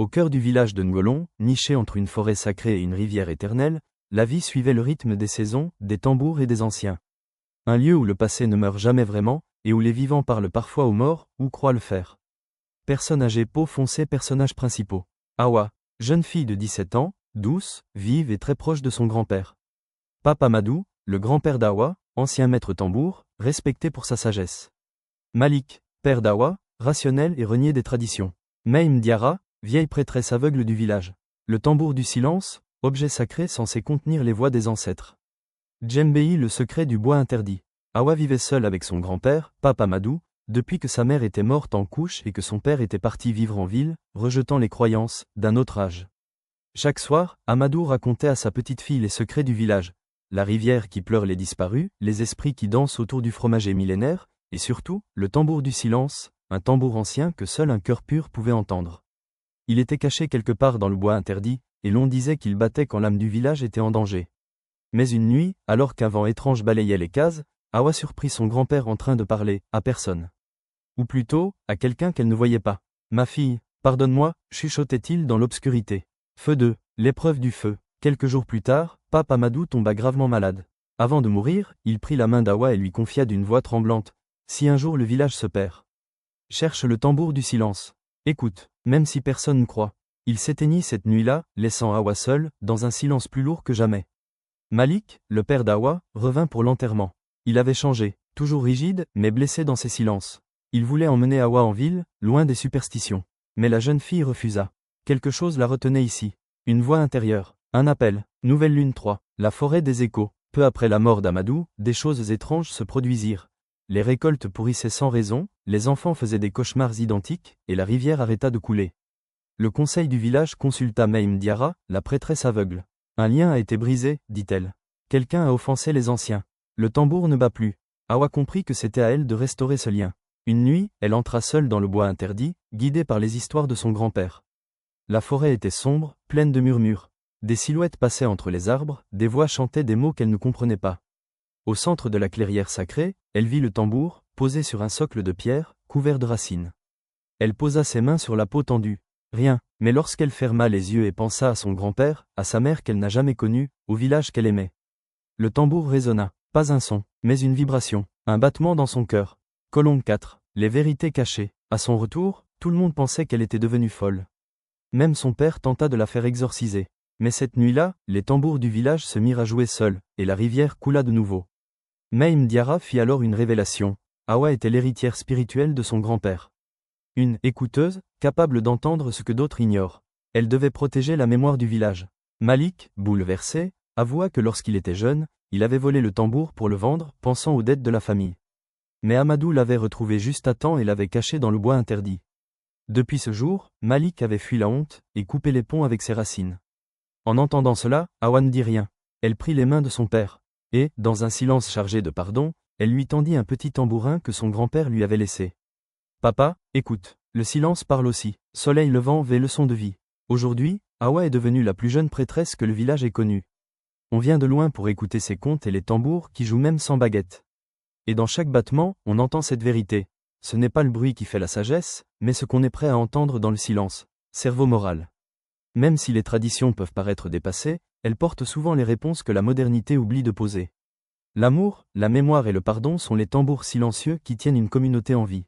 Au cœur du village de Ngolon, niché entre une forêt sacrée et une rivière éternelle, la vie suivait le rythme des saisons, des tambours et des anciens. Un lieu où le passé ne meurt jamais vraiment, et où les vivants parlent parfois aux morts, ou croient le faire. Personnes âgées peau foncée, personnages principaux. Awa, jeune fille de 17 ans, douce, vive et très proche de son grand-père. Pape Amadou, le grand-père d'Awa, ancien maître tambour, respecté pour sa sagesse. Malik, père d'Awa, rationnel et renié des traditions. Maïm Diarra, vieille prêtresse aveugle du village. Le tambour du silence, objet sacré censé contenir les voix des ancêtres. Djembei, le secret du bois interdit. Awa vivait seule avec son grand-père, Pape Amadou, depuis que sa mère était morte en couche et que son père était parti vivre en ville, rejetant les croyances d'un autre âge. Chaque soir, Amadou racontait à sa petite fille les secrets du village. La rivière qui pleure les disparus, les esprits qui dansent autour du fromager millénaire, et surtout, le tambour du silence, un tambour ancien que seul un cœur pur pouvait entendre. Il était caché quelque part dans le bois interdit, et l'on disait qu'il battait quand l'âme du village était en danger. Mais une nuit, alors qu'un vent étrange balayait les cases, Awa surprit son grand-père en train de parler, à personne. Ou plutôt, à quelqu'un qu'elle ne voyait pas. « Ma fille, pardonne-moi » chuchotait-il dans l'obscurité. Feu 2, l'épreuve du feu. Quelques jours plus tard, Pape Amadou tomba gravement malade. Avant de mourir, il prit la main d'Awa et lui confia d'une voix tremblante. « Si un jour le village se perd, cherche le tambour du silence. Écoute, même si personne ne croit. » Il s'éteignit cette nuit-là, laissant Awa seule, dans un silence plus lourd que jamais. Malik, le père d'Awa, revint pour l'enterrement. Il avait changé, toujours rigide, mais blessé dans ses silences. Il voulait emmener Awa en ville, loin des superstitions. Mais la jeune fille refusa. Quelque chose la retenait ici. Une voix intérieure. Un appel. Nouvelle lune 3. La forêt des échos. Peu après la mort d'Amadou, des choses étranges se produisirent. Les récoltes pourrissaient sans raison, les enfants faisaient des cauchemars identiques, et la rivière arrêta de couler. Le conseil du village consulta Maïm Diarra, la prêtresse aveugle. Un lien a été brisé, dit-elle. Quelqu'un a offensé les anciens. Le tambour ne bat plus. Awa comprit que c'était à elle de restaurer ce lien. Une nuit, elle entra seule dans le bois interdit, guidée par les histoires de son grand-père. La forêt était sombre, pleine de murmures. Des silhouettes passaient entre les arbres, des voix chantaient des mots qu'elle ne comprenait pas. Au centre de la clairière sacrée, elle vit le tambour, posé sur un socle de pierre, couvert de racines. Elle posa ses mains sur la peau tendue. Rien, mais lorsqu'elle ferma les yeux et pensa à son grand-père, à sa mère qu'elle n'a jamais connue, au village qu'elle aimait. Le tambour résonna, pas un son, mais une vibration, un battement dans son cœur. Colombe 4, les vérités cachées. À son retour, tout le monde pensait qu'elle était devenue folle. Même son père tenta de la faire exorciser. Mais cette nuit-là, les tambours du village se mirent à jouer seuls, et la rivière coula de nouveau. Maïm Diarra fit alors une révélation. Awa était l'héritière spirituelle de son grand-père. Une écouteuse, capable d'entendre ce que d'autres ignorent. Elle devait protéger la mémoire du village. Malik, bouleversé, avoua que lorsqu'il était jeune, il avait volé le tambour pour le vendre, pensant aux dettes de la famille. Mais Amadou l'avait retrouvé juste à temps et l'avait caché dans le bois interdit. Depuis ce jour, Malik avait fui la honte, et coupé les ponts avec ses racines. En entendant cela, Awa ne dit rien. Elle prit les mains de son père. Et, dans un silence chargé de pardon, elle lui tendit un petit tambourin que son grand-père lui avait laissé. « Papa, écoute. Le silence parle aussi. Soleil levant veut leçon de vie. » Aujourd'hui, Awa est devenue la plus jeune prêtresse que le village ait connue. On vient de loin pour écouter ses contes et les tambours qui jouent même sans baguette. Et dans chaque battement, on entend cette vérité. Ce n'est pas le bruit qui fait la sagesse, mais ce qu'on est prêt à entendre dans le silence. Cerveau moral. Même si les traditions peuvent paraître dépassées, elles portent souvent les réponses que la modernité oublie de poser. L'amour, la mémoire et le pardon sont les tambours silencieux qui tiennent une communauté en vie.